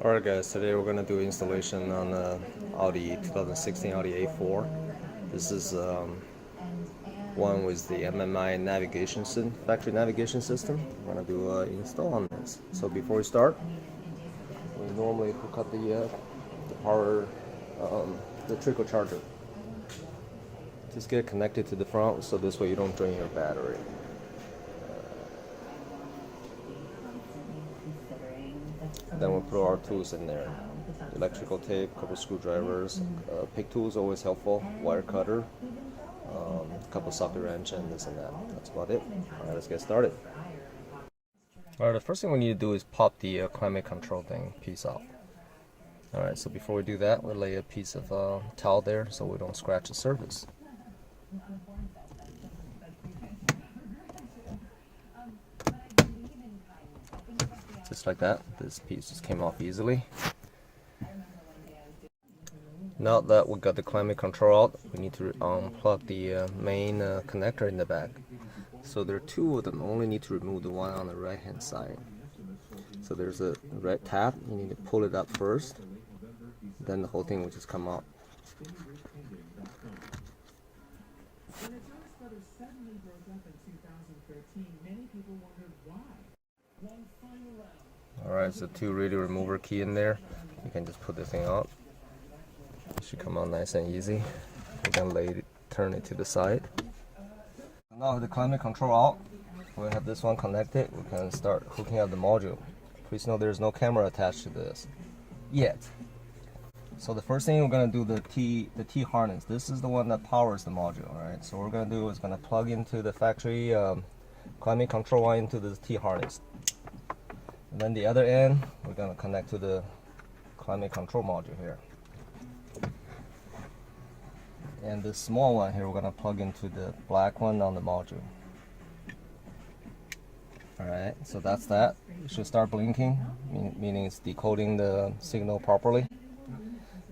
Alright guys, today we're going to do installation on Audi 2016 Audi A4. This is one with the MMI navigation system, factory navigation system. We're going to do install on this. So before we start, we normally hook up the power, the trickle charger. Just get it connected to the front so this way you don't drain your battery. Then we'll put our tools in there. Electrical tape, couple screwdrivers, pick tools always helpful, wire cutter, a couple socket wrench and this and that. That's about it. Alright, let's get started. Alright, the first thing we need to do is pop the climate control piece off. Alright, so before we do that, we'll lay a piece of towel there so we don't scratch the surface. Just like that, this piece just came off easily. Now that we got the climate control out, we need to unplug the main connector in the back. So there are two of them, only need to remove the one on the right hand side. So there's a red tab, you need to pull it up first, then the whole thing will just come out. Alright, so two radio remover key in there. You can just put the thing out. It should come out nice and easy. You can turn it to the side. Now with the climate control out, we have this one connected. We can start hooking up the module. Please note there's no camera attached to this yet. So the first thing we're gonna do the T harness. This is the one that powers the module. Alright, so what we're gonna do is gonna plug into the factory climate control line into the T harness. And then the other end, we're going to connect to the climate control module here. And this small one here, we're going to plug into the black one on the module. Alright, so that's that. It should start blinking, meaning it's decoding the signal properly.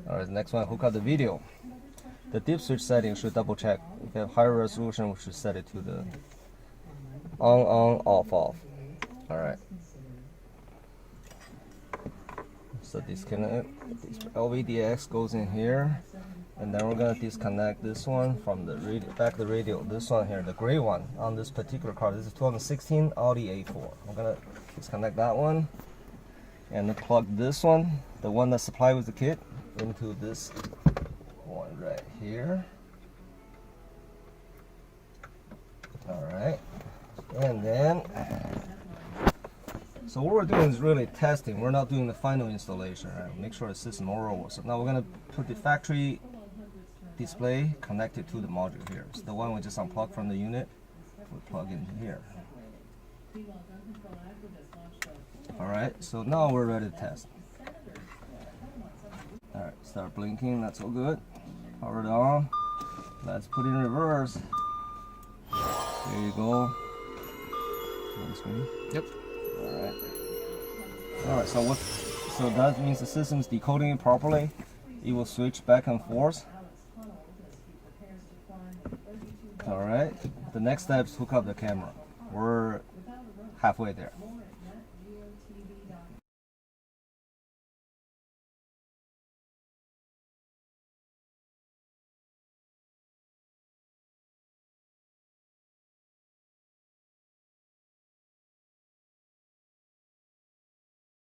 Alright, the next one, hook up the video. The dip switch setting should double check. If you have higher resolution, we should set it to the on, off, off. Alright. So disconnect, LVDX goes in here, and then we're gonna disconnect this one from the back of the radio. This one here, the gray one on this particular car. This is 2016 Audi A4. I'm gonna disconnect that one, and then plug this one, the one that's supplied with the kit, into this one right here. All right, and then. So what we're doing is really testing. We're not doing the final installation, right? Make sure the system all works. So now we're gonna put the factory display connected to the module here. So the one we just unplugged from the unit, we plug in here. All right, so now we're ready to test. All right, start blinking, that's all good. Power it on. Let's put it in reverse. There you go. On the screen. Yep. Alright, so that means the system is decoding it properly. It will switch back and forth. Alright, the next step is hook up the camera. We're halfway there.